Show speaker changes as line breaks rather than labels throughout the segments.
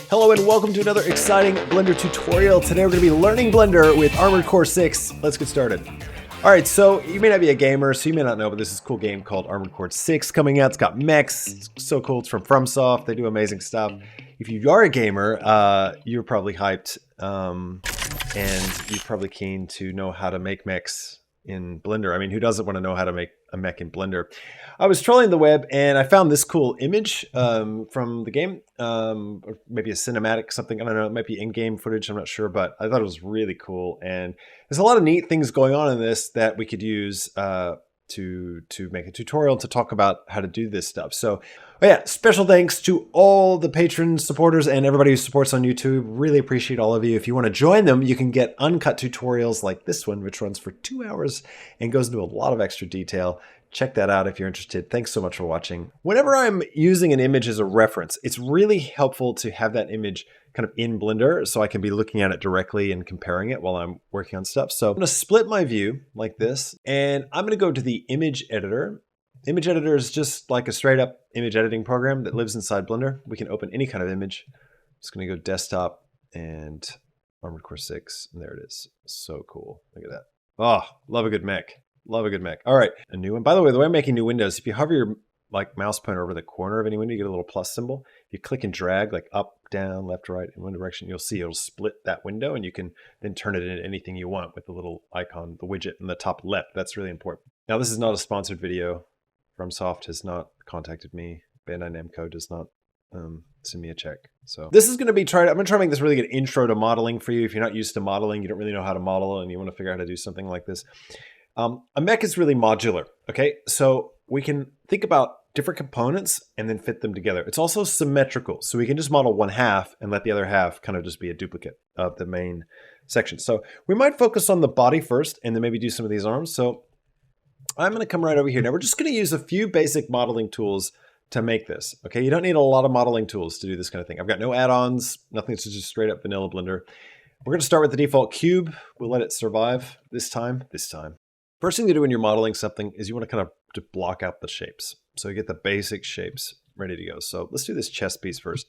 Hello and welcome to another exciting Blender tutorial. Today we're going to be learning Blender with Armored Core 6. Let's get started. Alright, so you may not be a gamer, so you may not know, but this is a cool game called Armored Core 6 coming out. It's got mechs. It's so cool. It's from FromSoft. They do amazing stuff. If you are a gamer, you're probably hyped, and you're probably keen to know how to make mechs in Blender. I mean, who doesn't want to know how to make a mech in Blender? I was trolling the web and I found this cool image from the game, or maybe a cinematic something. I don't know. It might be in-game footage. I'm not sure, but I thought it was really cool. And there's a lot of neat things going on in this that we could use to make a tutorial to talk about how to do this stuff. So yeah, special thanks to all the patrons, supporters, and everybody who supports on YouTube. Really appreciate all of you. If you want to join them, you can get uncut tutorials like this one, which runs for 2 hours and goes into a lot of extra detail. Check that out if you're interested. Thanks so much for watching. Whenever I'm using an image as a reference, it's really helpful to have that image kind of in Blender so I can be looking at it directly and comparing it while I'm working on stuff. So I'm going to split my view like this, and I'm going to go to the image editor. Image editor is just like a straight up image editing program that lives inside Blender. We can open any kind of image. I'm just going to go desktop and Armored Core 6, and there it is. So cool. Look at that. Oh, love a good mech. Love a good mech. All right, a new one. By the way I'm making new windows, if you hover your mouse pointer over the corner of any window, you get a little plus symbol. If you click and drag like up, down, left, right, in one direction, you'll see it'll split that window, and you can then turn it into anything you want with the little icon, the widget in the top left. That's really important. Now, this is not a sponsored video. FromSoft has not contacted me. Bandai Namco does not send me a check. So this is going to be I'm going to try to make this really good intro to modeling for you. If you're not used to modeling, you don't really know how to model, and you want to figure out how to do something like this. A mech is really modular, okay? So we can think about different components and then fit them together. It's also symmetrical, so we can just model one half and let the other half kind of just be a duplicate of the main section. So we might focus on the body first and then maybe do some of these arms. So I'm going to come right over here. Now we're just going to use a few basic modeling tools to make this, okay? You don't need a lot of modeling tools to do this kind of thing. I've got no add-ons, nothing. It's just straight up vanilla Blender. We're going to start with the default cube. We'll let it survive this time. First thing to do when you're modeling something is you want to kind of to block out the shapes. So you get the basic shapes ready to go. So let's do this chest piece first.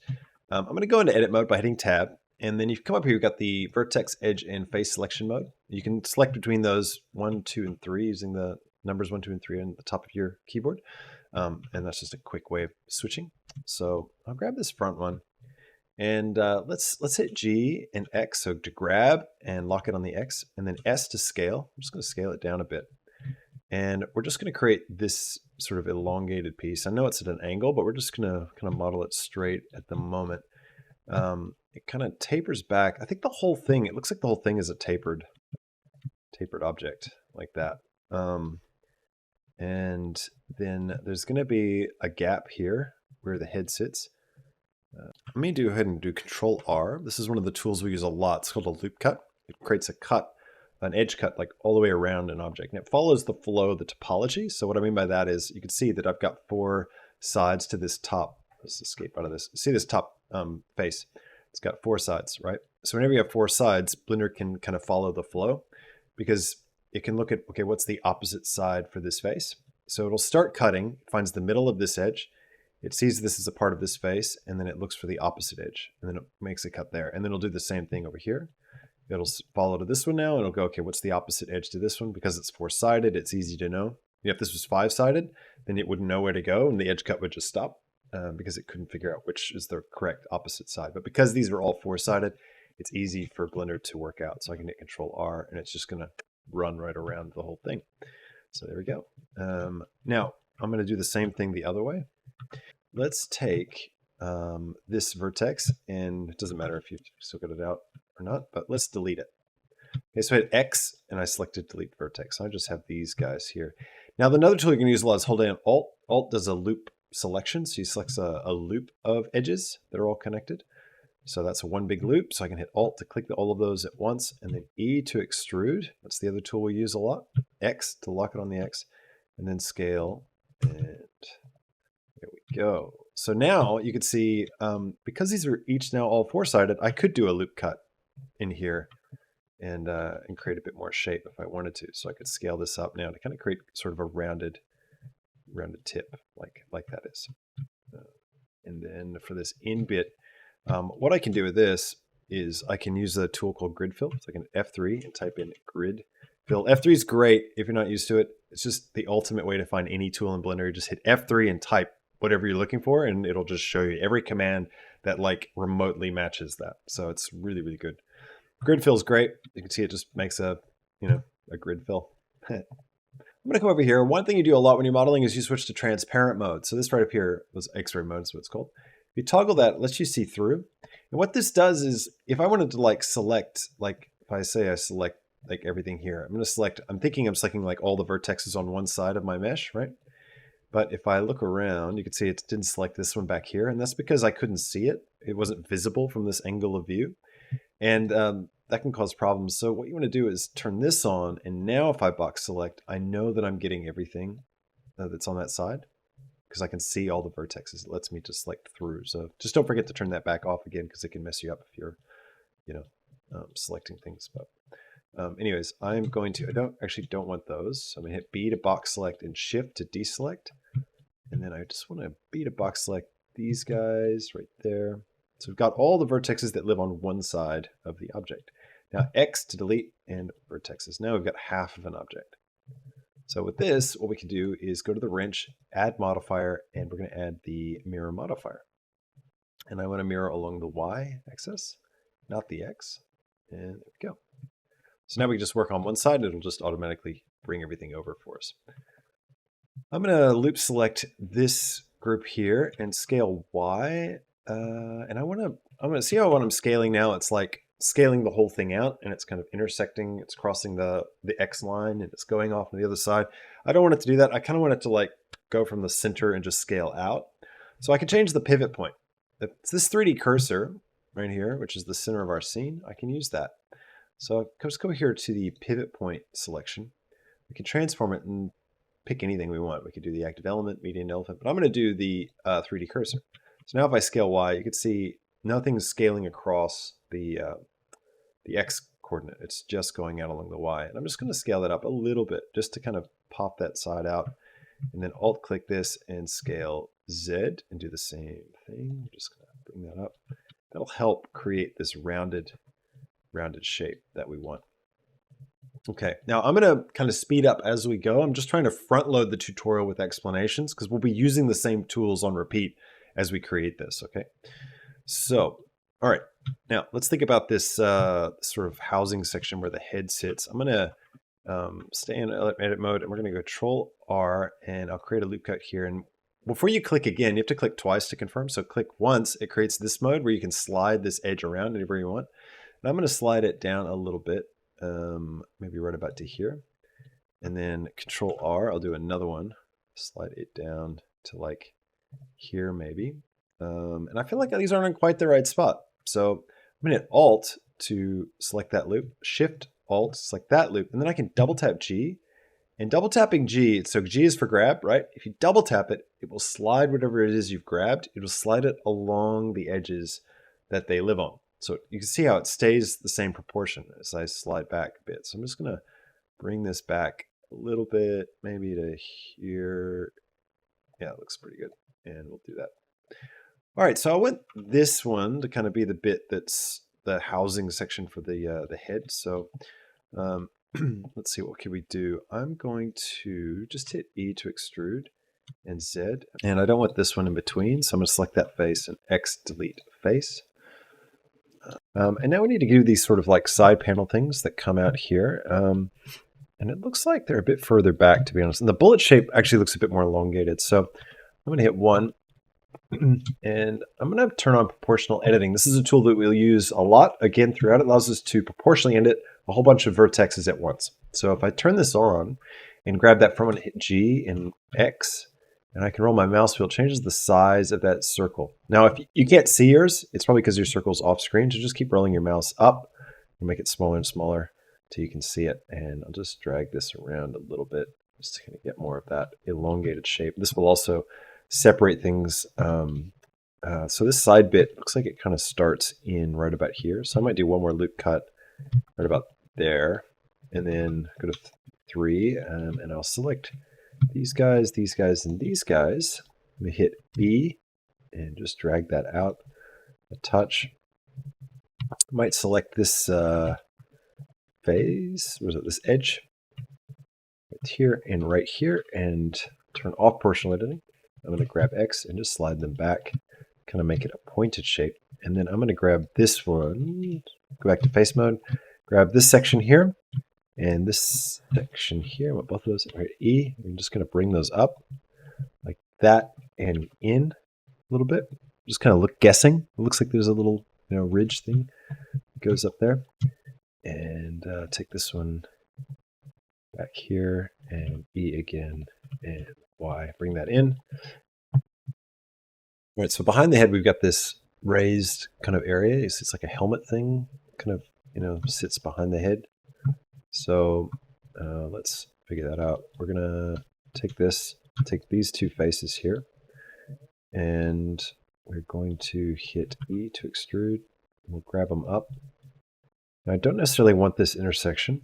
I'm going to go into edit mode by hitting tab. And then you come up here, you've got the vertex, edge, and face selection mode. You can select between those 1, 2, and 3 using the numbers 1, 2, and 3 on the top of your keyboard. And that's just a quick way of switching. So I'll grab this front one. And let's hit G and X, so to grab and lock it on the X, and then S to scale. I'm just going to scale it down a bit. And we're just going to create this sort of elongated piece. I know it's at an angle, but we're just going to kind of model it straight at the moment. It kind of tapers back. I think the whole thing, it looks like the whole thing is a tapered object like that. And then there's going to be a gap here where the head sits. Let me go ahead and do Control R. This is one of the tools we use a lot. It's called a loop cut. It creates a cut, an edge cut, like all the way around an object. And it follows the flow of the topology. So what I mean by that is you can see that I've got 4 sides to this top. Let's escape out of this. See this top face? It's got 4 sides, right? So whenever you have 4 sides, Blender can kind of follow the flow because it can look at, okay, what's the opposite side for this face? So it'll start cutting, finds the middle of this edge. It sees this as a part of this face, and then it looks for the opposite edge, and then it makes a cut there. And then it'll do the same thing over here. It'll follow to this one now, and it'll go, okay, what's the opposite edge to this one? Because it's 4-sided, it's easy to know. If this was 5-sided, then it wouldn't know where to go, and the edge cut would just stop because it couldn't figure out which is the correct opposite side. But because these are all 4-sided, it's easy for Blender to work out. So I can hit Control R, and it's just going to run right around the whole thing. So there we go. Now, I'm going to do the same thing the other way. Let's take this vertex, and it doesn't matter if you still got it out or not, but let's delete it. Okay, so I hit X, and I selected delete vertex. I just have these guys here. Now, another tool you can use a lot is hold down Alt. Alt does a loop selection, so you select a loop of edges that are all connected. So that's one big loop, so I can hit Alt to click all of those at once, and then E to extrude. That's the other tool we use a lot. X to lock it on the X, and then scale, and there we go. So now you can see, because these are each now all 4-sided, I could do a loop cut in here and create a bit more shape if I wanted to. So I could scale this up now to kind of create sort of a rounded tip like that is. And then for this in bit, What I can do with this is I can use a tool called grid fill. So I can F3 and type in grid fill. F3 is great if you're not used to it. It's just the ultimate way to find any tool in Blender. You just hit F3 and type whatever you're looking for, and it'll just show you every command that like remotely matches that. So it's really, really good. Grid fill is great. You can see it just makes a grid fill. I'm gonna come over here. One thing you do a lot when you're modeling is you switch to transparent mode. So this right up here was X-ray mode, is what it's called. If you toggle that, it lets you see through. And what this does is, if I wanted to like select, like if I say I select like everything here, I'm thinking I'm selecting like all the vertexes on one side of my mesh, right? But if I look around, you can see it didn't select this one back here, and that's because I couldn't see it. It wasn't visible from this angle of view. And that can cause problems. So what you want to do is turn this on, and now if I box select, I know that I'm getting everything that's on that side, because I can see all the vertexes. It lets me just select through. So just don't forget to turn that back off again, because it can mess you up if you're, selecting things. But anyways, I don't want those. So I'm gonna hit B to box select and Shift to deselect. And then I just want to B to box select these guys right there. So we've got all the vertexes that live on one side of the object. Now X to delete and vertexes. Now we've got half of an object. So with this, what we can do is go to the wrench, add modifier, and we're going to add the mirror modifier. And I want to mirror along the Y axis, not the X. And there we go. So now we just work on one side, and it'll just automatically bring everything over for us. I'm going to loop select this group here and scale Y. And I'm going to see how when I'm scaling now, it's like scaling the whole thing out, and it's kind of intersecting, it's crossing the X line, and it's going off on the other side. I don't want it to do that. I kind of want it to like go from the center and just scale out. So I can change the pivot point. It's this 3D cursor right here, which is the center of our scene. I can use that. So let's go here to the pivot point selection. We can transform it and pick anything we want. We could do the active element, median elephant, but I'm going to do the 3D cursor. So now if I scale Y, you can see nothing's scaling across the X coordinate. It's just going out along the Y. And I'm just going to scale that up a little bit just to kind of pop that side out. And then Alt click this and scale Z and do the same thing. I'm just going to bring that up. That'll help create this rounded shape that we want. Okay, now I'm going to kind of speed up as we go. I'm just trying to front load the tutorial with explanations because we'll be using the same tools on repeat as we create this, okay? So, all right, now let's think about this sort of housing section where the head sits. I'm going to stay in edit mode, and we're going to go Control R, and I'll create a loop cut here. And before you click again, you have to click twice to confirm. So click once, it creates this mode where you can slide this edge around anywhere you want. And I'm going to slide it down a little bit, maybe right about to here. And then Control R, I'll do another one, slide it down to like here maybe. And I feel like these aren't in quite the right spot. So I'm going to hit Alt to select that loop, Shift, Alt, select that loop, and then I can double tap G. And double tapping G, so G is for grab, right? If you double tap it, it will slide whatever it is you've grabbed. It will slide it along the edges that they live on. So you can see how it stays the same proportion as I slide back a bit. So I'm just going to bring this back a little bit, maybe to here. Yeah, it looks pretty good. And we'll do that. All right, so I want this one to kind of be the bit that's the housing section for the head. So let's see, what can we do? I'm going to just hit E to extrude and Z. And I don't want this one in between, so I'm going to select that face and X delete face. And now we need to do these sort of like side panel things that come out here. And it looks like they're a bit further back, to be honest. And the bullet shape actually looks a bit more elongated. So I'm going to hit 1. And I'm going to turn on proportional editing. This is a tool that we'll use a lot. Again, throughout, it allows us to proportionally edit a whole bunch of vertexes at once. So if I turn this on and grab that front one, hit G and X, and I can roll my mouse wheel, it changes the size of that circle. Now, if you can't see yours, it's probably because your circle's off screen. So just keep rolling your mouse up and make it smaller and smaller till you can see it. And I'll just drag this around a little bit just to kind of get more of that elongated shape. This will also separate things. So this side bit looks like it kind of starts in right about here. So I might do one more loop cut right about there, and then go to 3, and I'll select these guys, and these guys. Let me hit B and just drag that out a touch. Might select this phase, was it this edge? Right here and right here, and turn off proportional editing. I'm going to grab X and just slide them back, kind of make it a pointed shape. And then I'm going to grab this one, go back to face mode, grab this section here, and this section here. I want both of those right E. I'm just going to bring those up like that and in a little bit. Just kind of guessing. It looks like there's a little ridge thing that goes up there. And take this one back here and E again and Y. Bring that in. All right, so behind the head we've got this raised kind of area. It's like a helmet thing, kind of sits behind the head. So let's figure that out. We're gonna take these two faces here, and we're going to hit E to extrude. We'll grab them up. Now I don't necessarily want this intersection,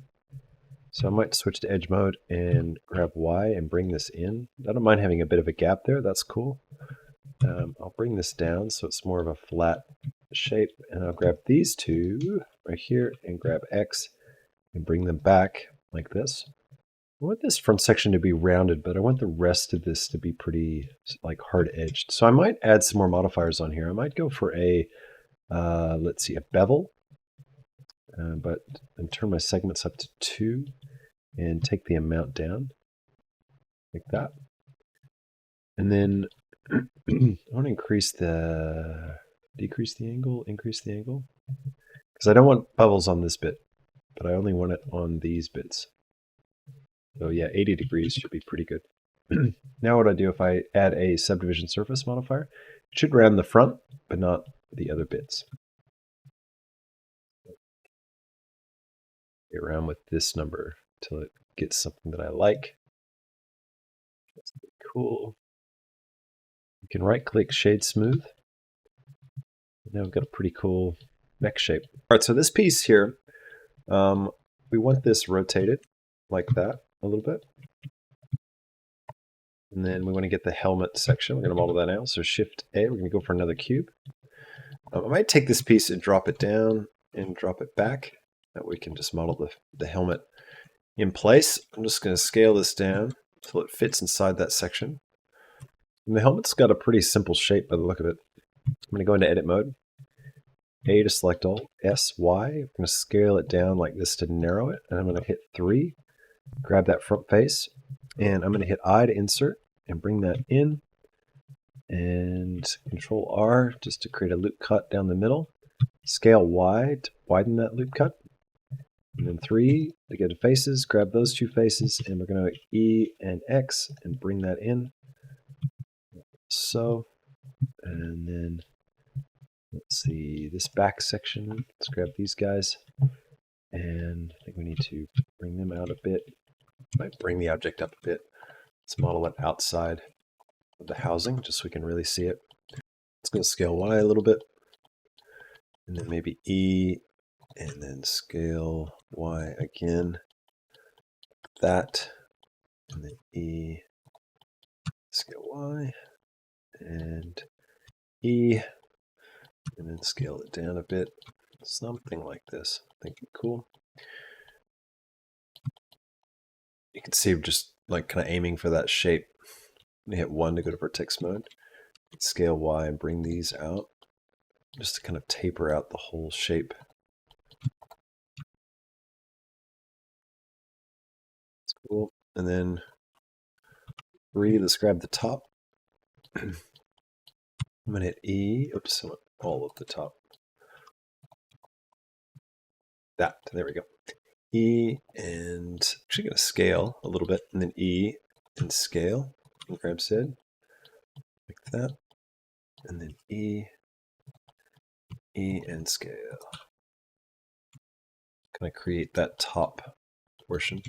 so I might switch to edge mode and grab Y and bring this in. I don't mind having a bit of a gap there, that's cool. I'll bring this down so it's more of a flat shape, and I'll grab these two right here and grab X and bring them back like this. I want this front section to be rounded, but I want the rest of this to be pretty like hard edged. So I might add some more modifiers on here. I might go for a, let's see, a bevel, and turn my segments up to 2 and take the amount down like that. And then I want to decrease the angle, increase the angle, because I don't want bevels on this bit, but I only want it on these bits. So yeah, 80 degrees should be pretty good. Now what I do if I add a subdivision surface modifier, it should round the front, but not the other bits. Get around with this number until it gets something that I like. That's pretty cool. You can right click shade smooth. Now we've got a pretty cool mech shape. All right, so this piece here, we want this rotated like that a little bit. And then we want to get the helmet section. We're going to model that now. So Shift A, we're going to go for another cube. I might take this piece and drop it down and drop it back. That way we can just model the helmet in place. I'm just going to scale this down until it fits inside that section. And the helmet's got a pretty simple shape by the look of it. I'm going to go into edit mode. A to select all, S, Y. I'm going to scale it down like this to narrow it. And I'm going to hit 3, grab that front face, and I'm going to hit I to insert and bring that in. And Control R just to create a loop cut down the middle. Scale Y to widen that loop cut. And then 3 to go to faces, grab those two faces, and we're going to E and X and bring that in. So, and then let's see, this back section, let's grab these guys, and I think we need to bring them out a bit. Might bring the object up a bit. Let's model it outside of the housing, just so we can really see it. It's going to scale Y a little bit, and then maybe E, and then scale Y again, that, and then E, scale Y, and E, and then scale it down a bit, something like this. I think cool. You can see I'm just like kind of aiming for that shape. I'm gonna hit 1 to go to vertex mode, scale Y and bring these out, just to kind of taper out the whole shape. It's cool. And then 3, let's grab the top. I'm gonna hit E, oops, I want all of the top. That, there we go. E, and actually gonna scale a little bit, and then E and scale, and grab SID, like that, and then E, E and scale. Kind of create that top portion.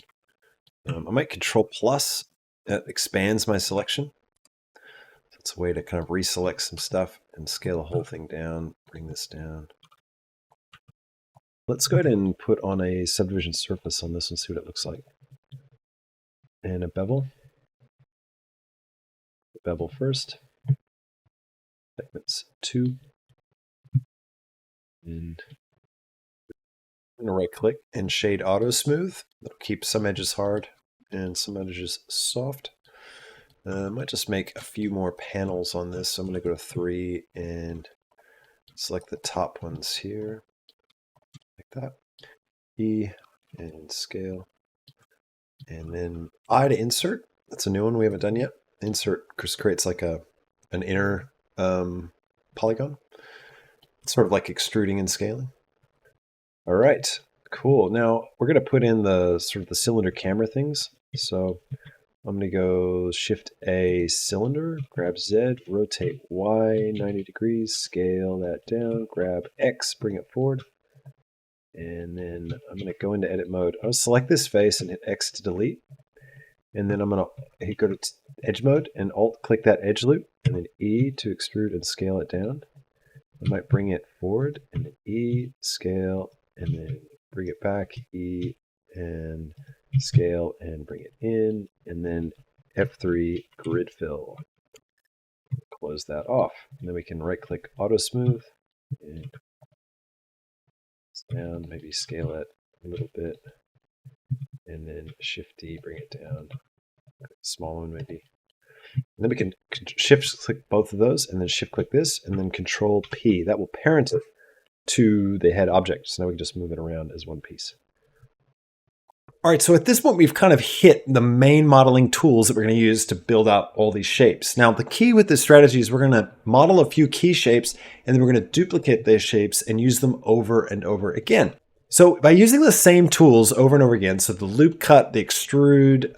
I might Control plus, that expands my selection. So it's a way to kind of reselect some stuff and scale the whole thing down, bring this down. Let's go ahead and put on a subdivision surface on this and see what it looks like. And a bevel. Bevel first. Segments 2. And I'm going to right click and shade auto smooth. That'll keep some edges hard and some edges soft. I might just make a few more panels on this. So I'm going to go to 3 and select the top ones here, like that. E and scale. And then I to insert. That's a new one we haven't done yet. Insert just creates like an inner polygon. It's sort of like extruding and scaling. All right, cool. Now we're going to put in the sort of the cylinder camera things. So I'm going to go Shift A cylinder, grab Z, rotate Y 90 degrees, scale that down, grab X, bring it forward. And then I'm going to go into edit mode. I'll select this face and hit X to delete. And then I'm going to go to edge mode and alt click that edge loop and then E to extrude and scale it down. I might bring it forward and then E, scale, and then bring it back, E, and scale, and bring it in, and then F3 grid fill. Close that off. And then we can right click auto smooth and down, maybe scale it a little bit, and then Shift D, bring it down. Small one maybe. And then we can shift click both of those and then shift click this and then Control P. That will parent it to the head object. So now we can just move it around as one piece. All right, so at this point, we've kind of hit the main modeling tools that we're going to use to build out all these shapes. Now, the key with this strategy is we're going to model a few key shapes, and then we're going to duplicate those shapes and use them over and over again. So by using the same tools over and over again, so the loop cut, the extrude,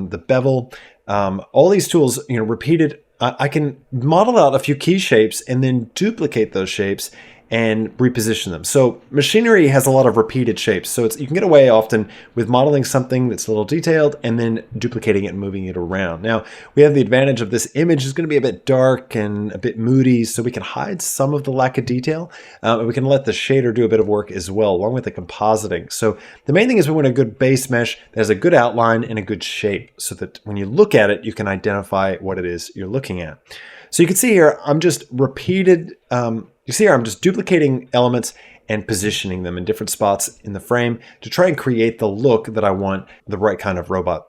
the bevel, all these tools, repeated, I can model out a few key shapes and then duplicate those shapes and reposition them. So machinery has a lot of repeated shapes. So you can get away often with modeling something that's a little detailed and then duplicating it and moving it around. Now, we have the advantage of this image is going to be a bit dark and a bit moody, so we can hide some of the lack of detail. And we can let the shader do a bit of work as well, along with the compositing. So the main thing is we want a good base mesh that has a good outline and a good shape so that when you look at it, you can identify what it is you're looking at. So you can see here, I'm just I'm just duplicating elements and positioning them in different spots in the frame to try and create the look that I want, the right kind of robot,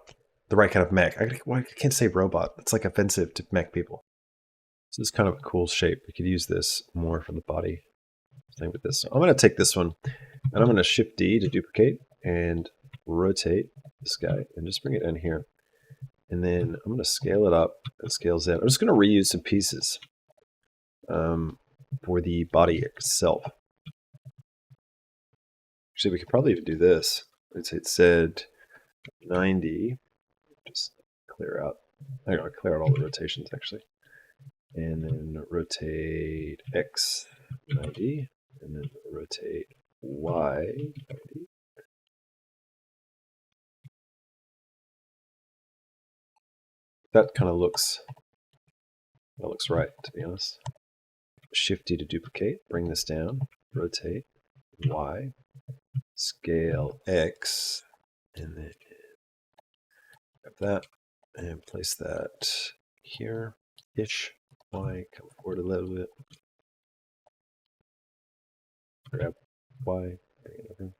the right kind of mech. I can't say robot. It's like offensive to mech people. So it's kind of a cool shape. We could use this more for the body. Same with this. So I'm going to take this one and I'm going to Shift D to duplicate and rotate this guy and just bring it in here. And then I'm going to scale it up and scale Z. I'm just going to reuse some pieces for the body itself. Actually, we could probably even do this. Let's hit Z 90. Just clear out. I'm going to clear out all the rotations actually. And then rotate X 90. And then rotate Y 90. That kind of looks right, to be honest. Shift D to duplicate, bring this down, rotate Y, scale X, and then grab that and place that here-ish. Y, come forward a little bit. Grab Y, bring it over.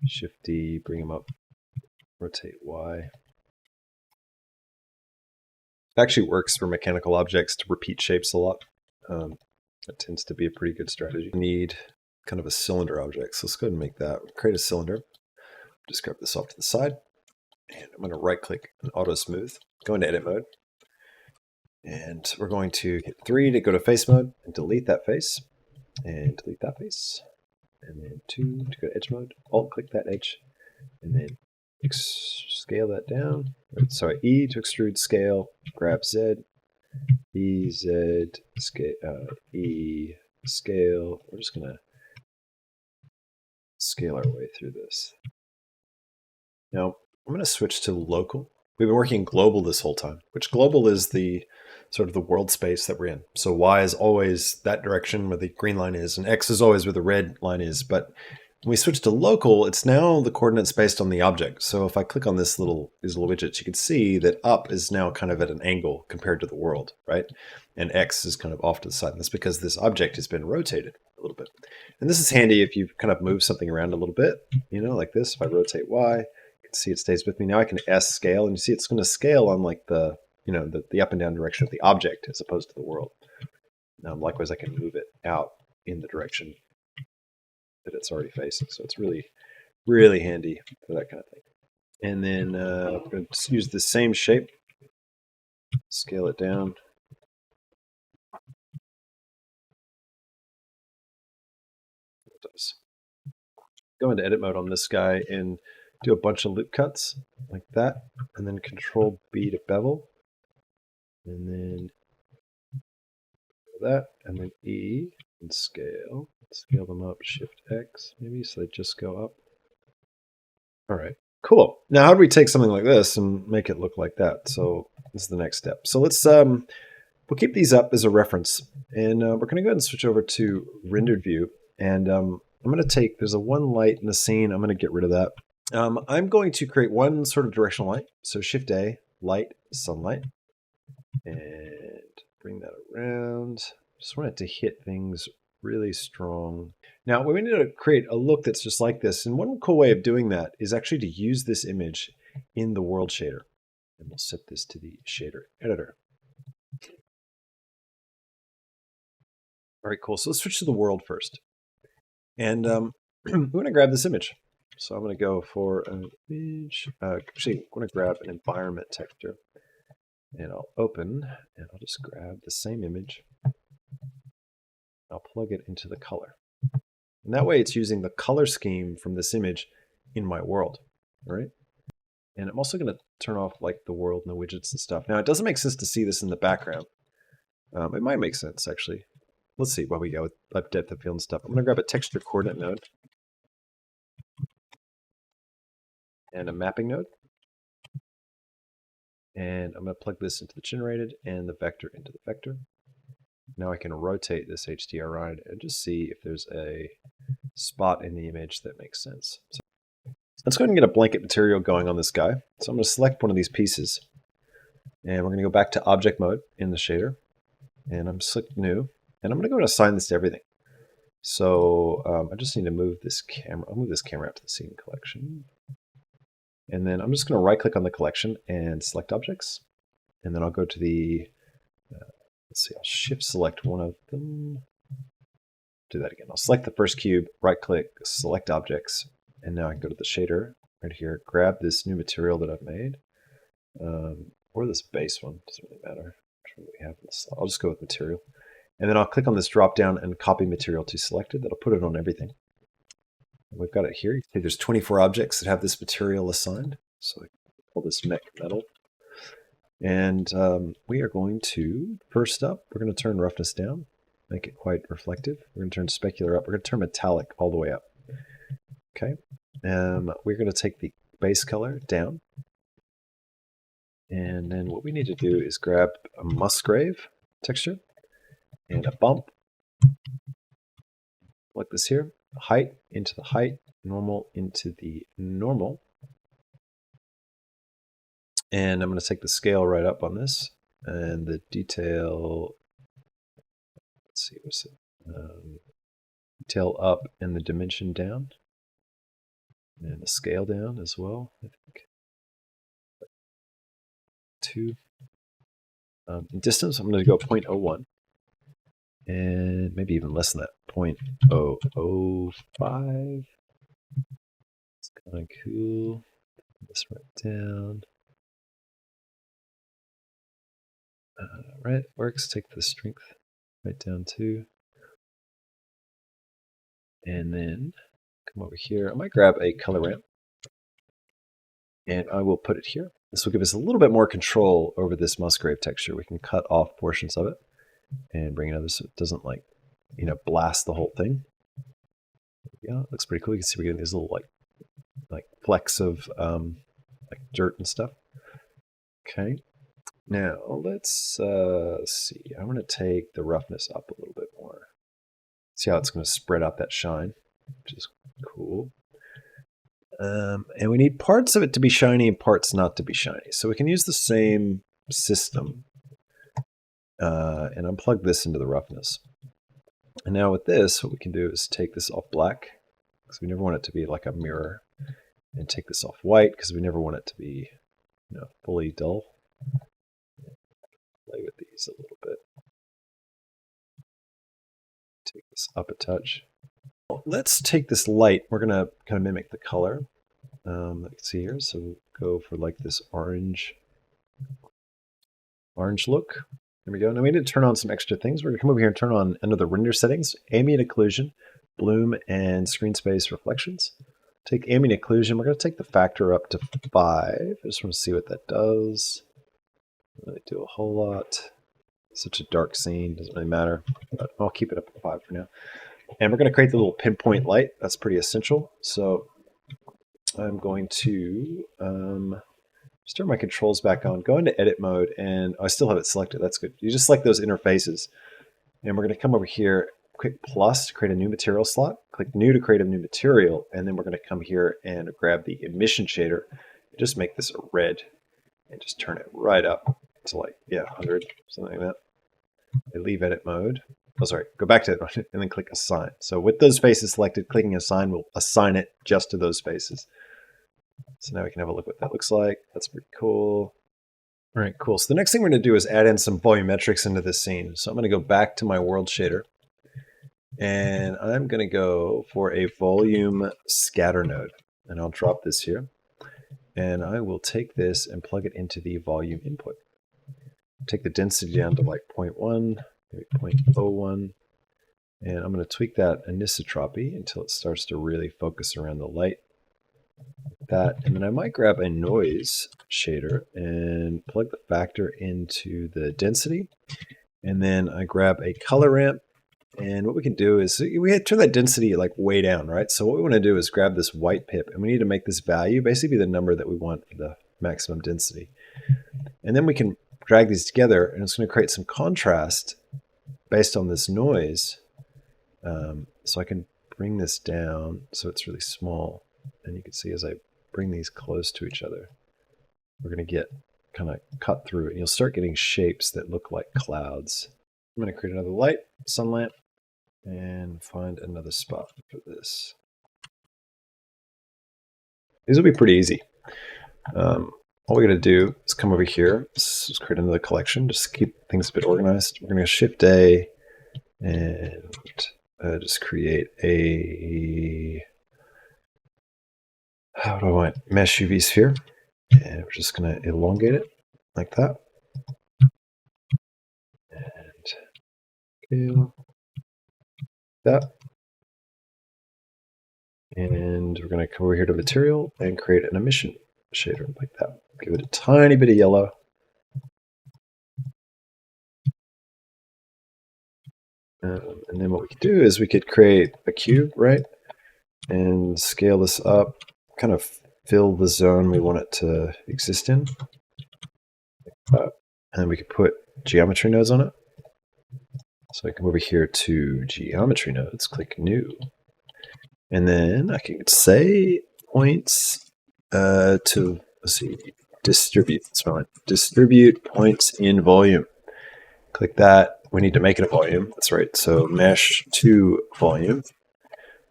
Shift D, bring them up, rotate Y. It actually works for mechanical objects to repeat shapes a lot. That tends to be a pretty good strategy. We need kind of a cylinder object, so let's go ahead and make that. Create a cylinder. Just grab this off to the side, and I'm going to right click and auto smooth. Go into edit mode, and we're going to hit 3 to go to face mode and delete that face, and delete that face, and then 2 to go to edge mode. Alt click that edge, and then scale that down. Sorry, E to extrude scale. Grab Z. E, Z, scale, E, scale. We're just going to scale our way through this. Now, I'm going to switch to local. We've been working global this whole time, which global is the sort of the world space that we're in. So Y is always that direction where the green line is, and X is always where the red line is. But when we switch to local, it's now the coordinates based on the object. So if I click on these little widgets, you can see that up is now kind of at an angle compared to the world, right? And X is kind of off to the side. And that's because this object has been rotated. a little bit. And this is handy if you kind of move something around a little bit, you know, like this. If I rotate Y, you can see it stays with me. Now I can S scale, and you see it's going to scale on like the, you know, the up and down direction of the object as opposed to the world. Likewise, I can move it out in the direction that it's already facing. So it's really, really handy for that kind of thing. And then we're going to use the same shape, scale it down. It does. Go into edit mode on this guy and do a bunch of loop cuts like that, and then Control B to bevel, and then that, and then E and scale them up, Shift X maybe, so they just go up. All right, cool. Now how do we take something like this and make it look like that? So this is the next step. So let's we'll keep these up as a reference, and we're going to go ahead and switch over to rendered view, and I'm going to take, there's a one light in the scene, I'm going to get rid of that. I'm going to create one sort of directional light. So Shift A, light, sunlight, and bring that around. Just want it to hit things really strong. Now we need to create a look that's just like this. And one cool way of doing that is actually to use this image in the world shader. And we'll set this to the shader editor. All right, cool. So let's switch to the world first. And we're going to grab this image. So I'm going to go for an image. Actually, I'm going to grab an environment texture. And I'll open, and I'll just grab the same image. I'll plug it into the color. And that way it's using the color scheme from this image in my world, all right? And I'm also going to turn off like the world and the widgets and stuff. Now it doesn't make sense to see this in the background. It might make sense actually. Let's see what we go with depth of field and stuff. I'm going to grab a texture coordinate node and a mapping node. And I'm going to plug this into the generated and the vector into the vector. Now I can rotate this HDR around and just see if there's a spot in the image that makes sense. So let's go ahead and get a blanket material going on this guy. So I'm going to select one of these pieces. And we're going to go back to object mode in the shader. And I'm select new. And I'm going to go and assign this to everything. So I just need to move this camera. I'll move this camera out to the scene collection. And then I'm just going to right click on the collection and select objects. And then I'll go to the, let's see, I'll shift select one of them. Do that again. I'll select the first cube, right click, select objects. And now I can go to the shader right here, grab this new material that I've made. Or this base one, doesn't really matter. Which one do we have in this? I'll just go with material. And then I'll click on this drop down and copy material to selected. That'll put it on everything. We've got it here. You can see there's 24 objects that have this material assigned. So I pull this Mech metal. And we are going to, first up, we're going to turn roughness down, make it quite reflective. We're going to turn specular up. We're going to turn metallic all the way up. Okay. We're going to take the base color down. And then what we need to do is grab a Musgrave texture and a bump. Like this here. Height into the height, normal into the normal. And I'm going to take the scale right up on this, and the detail, let's see, what's it? Detail up and the dimension down, and the scale down as well, I think. 2. In distance, I'm going to go 0.01. And maybe even less than that, 0.005. It's kind of cool. Put this right down. Right, works. Take the strength right down too. And then come over here. I might grab a color ramp. And I will put it here. This will give us a little bit more control over this Musgrave texture. We can cut off portions of it and bring it over so it doesn't like, you know, blast the whole thing. Yeah, it looks pretty cool. You can see we're getting these little like flecks of like dirt and stuff. Okay, now let's see. I'm going to take the roughness up a little bit more. See how it's going to spread out that shine, which is cool. And we need parts of it to be shiny and parts not to be shiny. So we can use the same system and unplug this into the roughness. And now with this, what we can do is take this off black, because we never want it to be like a mirror, and take this off white, because we never want it to be, fully dull. Play with these a little bit. Take this up a touch. Let's take this light. We're going to kind of mimic the color. Let's see here. So we'll go for like this orange look. There we go. Now we need to turn on some extra things. We're going to come over here and turn on under the render settings, ambient occlusion, bloom, and screen space reflections. Take ambient occlusion. We're going to take the factor up to 5. I just want to see what that does. Doesn't really do a whole lot. Such a dark scene, doesn't really matter. But I'll keep it up at 5 for now. And we're going to create the little pinpoint light. That's pretty essential. So I'm going to start my controls back on, go into edit mode, and I still have it selected. That's good. You just select those interfaces. And we're going to come over here, click plus to create a new material slot, click new to create a new material, and then we're going to come here and grab the emission shader, just make this a red, and just turn it right up to like, 100, something like that. I leave edit mode. Oh, sorry, go back to it and then click assign. So with those faces selected, clicking assign will assign it just to those faces. So now we can have a look what that looks like. That's pretty cool. All right, cool. So the next thing we're going to do is add in some volumetrics into this scene. So I'm going to go back to my world shader, and I'm going to go for a volume scatter node. And I'll drop this here. And I will take this and plug it into the volume input. Take the density down to like 0.1, maybe 0.01. And I'm going to tweak that anisotropy until it starts to really focus around the light. Like that. And then I might grab a noise shader and plug the factor into the density. And then I grab a color ramp. And what we can do is we had turn that density like way down, right? So what we want to do is grab this white pip, and we need to make this value basically the number that we want for the maximum density. And then we can drag these together, and it's going to create some contrast based on this noise. So I can bring this down so it's really small. And you can see as I bring these close to each other, we're going to get kind of cut through it. And you'll start getting shapes that look like clouds. I'm going to create another light, sun lamp, and find another spot for this. These will be pretty easy. All we got to do is come over here, just create another collection, just keep things a bit organized. We're going to Shift A and just create a, how do I want mesh UV sphere, and we're just going to elongate it like that. And that. And we're going to come over here to material and create an emission shader like that. Give it a tiny bit of yellow. And then what we could do is we could create a cube, right? And scale this up, kind of fill the zone we want it to exist in. And then we could put geometry nodes on it. So I come over here to geometry nodes, click new. And then I can say points to, let's see, distribute. Distribute points in volume. Click that. We need to make it a volume. That's right. So mesh to volume.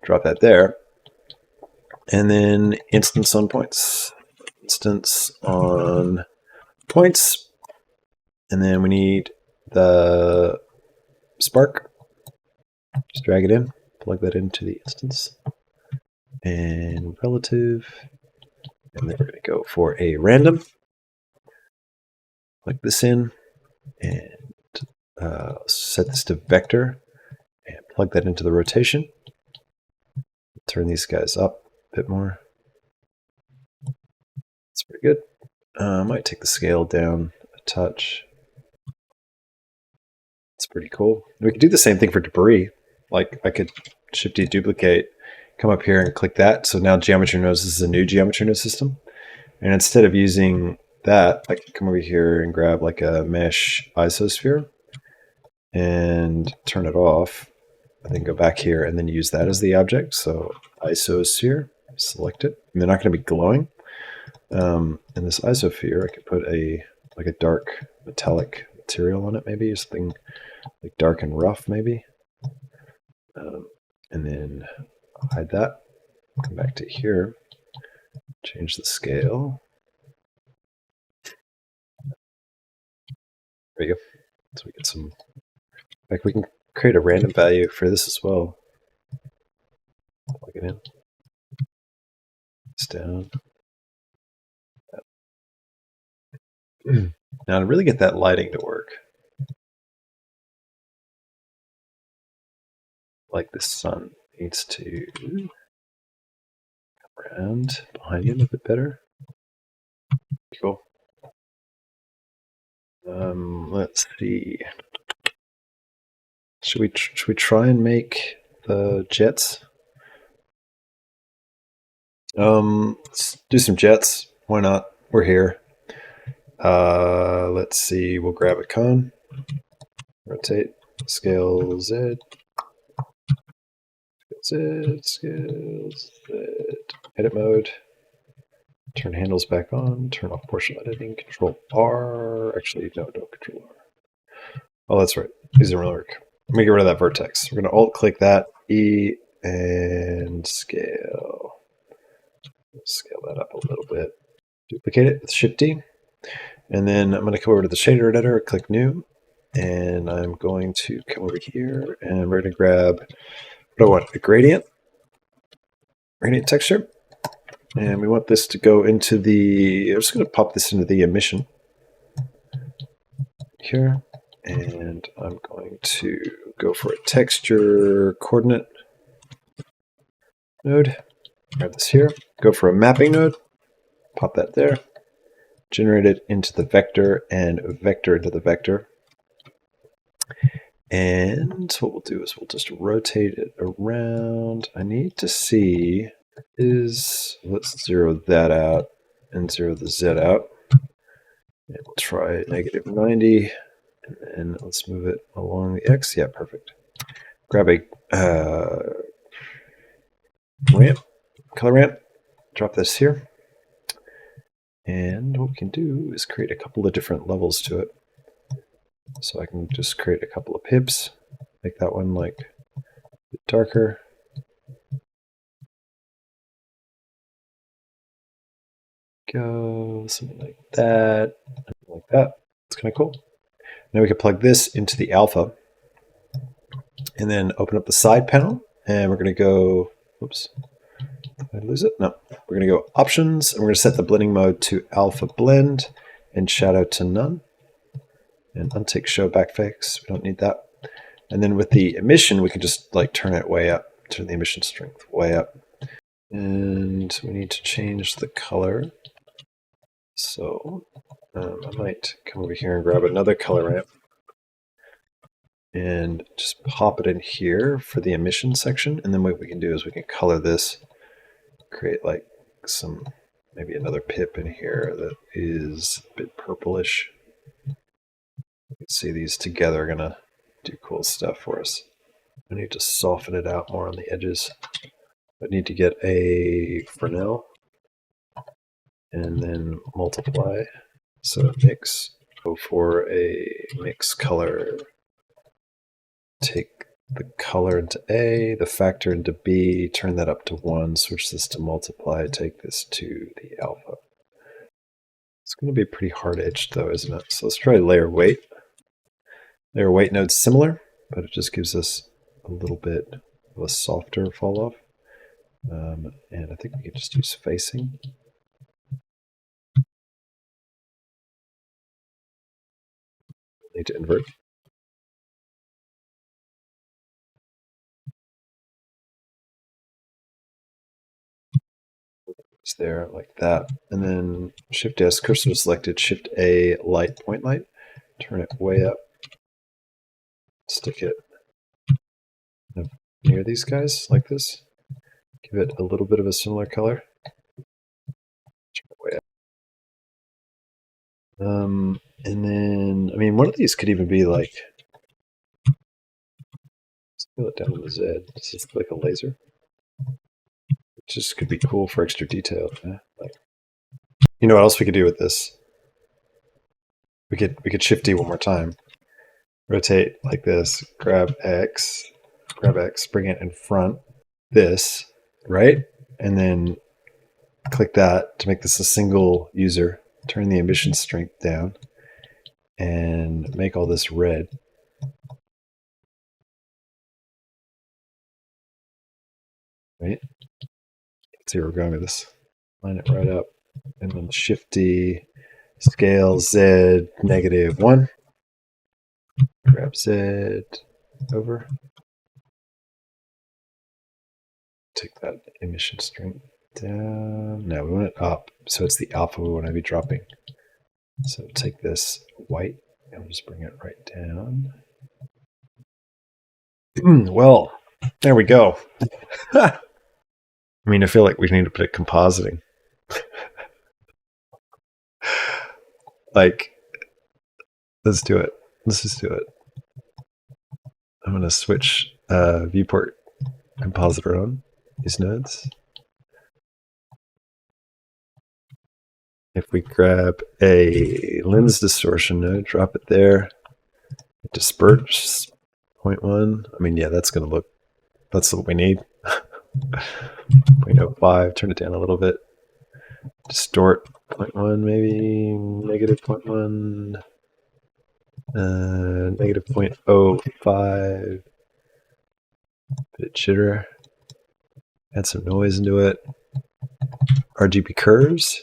Drop that there. And then instance on points. Instance on points. And then we need the spark. Just drag it in. Plug that into the instance. And relative. And then we're going to go for a random. Plug this in. And set this to vector. And plug that into the rotation. Turn these guys up a bit more. That's pretty good. I might take the scale down a touch. It's pretty cool. We could do the same thing for debris. Like I could Shift D duplicate, come up here and click that. So now geometry nodes is a new geometry node system. And instead of using that, I can come over here and grab like a mesh isosphere and turn it off. And then go back here and then use that as the object. So isosphere, select it. And they're not going to be glowing. In this isosphere, I could put a dark metallic material on it, maybe something like dark and rough, maybe. And then I'll hide that. Come back to here. Change the scale. There you go. So we get some. Like we can create a random value for this as well. Plug it in. It's down. Now to really get that lighting to work, like the sun needs to come around behind him a bit better. Cool. Let's see. Should we try and make the jets? Let's do some jets. Why not? We're here. Let's see. We'll grab a cone. Rotate. Scale Z. Scale Z. Edit mode. Turn handles back on. Turn off portion editing. Control R. Actually, no, Control R. Oh, that's right. These don't really work. Let me get rid of that vertex. We're going to alt-click that. E and scale. Scale that up a little bit. Duplicate it with Shift D. And then I'm going to come over to the shader editor, click new. And I'm going to come over here and we're going to grab, what do I want? A gradient. Gradient texture. And we want this to go into the, I'm just going to pop this into the emission here. And I'm going to go for a texture coordinate node. Grab this here. Go for a mapping node. Pop that there. Generate it into the vector and vector into the vector. And what we'll do is we'll just rotate it around. I need to see let's zero that out and zero the Z out. And we'll try -90. And then let's move it along the X. Yeah, perfect. Grab a ramp, color ramp, drop this here. And what we can do is create a couple of different levels to it. So I can just create a couple of pips, make that one like a bit darker. Go something like that, like that. It's kind of cool. Now we can plug this into the alpha and then open up the side panel and we're going to go, oops, did I lose it? No, we're going to go options and we're going to set the blending mode to alpha blend and shadow to none and untick show backfix. We don't need that. And then with the emission, we can just like turn it way up, turn the emission strength way up. And we need to change the color. So I might come over here and grab another color ramp and just pop it in here for the emission section. And then what we can do is we can color this, create like some, maybe another pip in here that is a bit purplish. You can see these together are going to do cool stuff for us. I need to soften it out more on the edges. I need to get a Fresnel and then multiply. So mix, go for a mix color, take the color into A, the factor into B, turn that up to 1, switch this to multiply, take this to the alpha. It's going to be pretty hard edged though, isn't it? So let's try layer weight. Layer weight node's similar, but it just gives us a little bit of a softer fall off. And I think we can just use facing. Need to invert. It's there like that. And then Shift S, cursor selected, Shift A, light, point light. Turn it way up. Stick it near these guys like this. Give it a little bit of a similar color. Turn it way up. And then, I mean, one of these could even be like, scale it down to the Z. This is like a laser. It just could be cool for extra detail. Like, you know what else we could do with this? We could Shift D one more time. Rotate like this, grab X, grab X, bring it in front, this, right? And then click that to make this a single user. Turn the emission strength down and make all this red. Right? Let's see where we're going with this. Line it right up. And then Shift D, scale Z, -1. Grab Z over. Take that emission strength down. No, we want it up. So it's the alpha we want to be dropping. So take this white and we'll just bring it right down. Well, there we go. I mean, I feel like we need to put compositing. Like, let's do it. Let's just do it. I'm going to switch viewport compositor on these nodes. If we grab a lens distortion node, drop it there, disperse 0.1. I mean, yeah, that's going to look, that's what we need. 0.05, turn it down a little bit. Distort 0.1, maybe -0.1, -0.05. Bit jitter. Add some noise into it. RGB curves.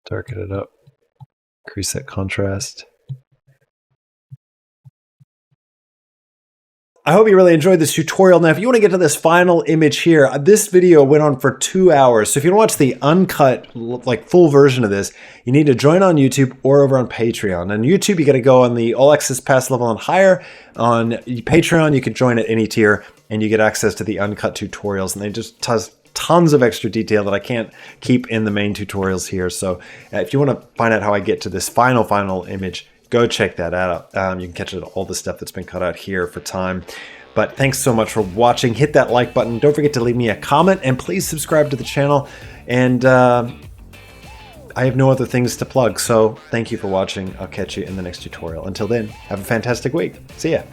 Darken it up. Increase that contrast. I hope you really enjoyed this tutorial. Now, if you want to get to this final image here, this video went on for 2 hours. So if you want to watch the uncut, like full version of this, you need to join on YouTube or over on Patreon. On YouTube, you got to go on the All Access Pass level and higher. On Patreon, you can join at any tier and you get access to the uncut tutorials. And they just tons of extra detail that I can't keep in the main tutorials here. So if you want to find out how I get to this final image, go check that out. You can catch it all the stuff that's been cut out here for time. But thanks so much for watching. Hit that like button. Don't forget to leave me a comment and please subscribe to the channel. And I have no other things to plug. So thank you for watching. I'll catch you in the next tutorial. Until then, have a fantastic week. See ya.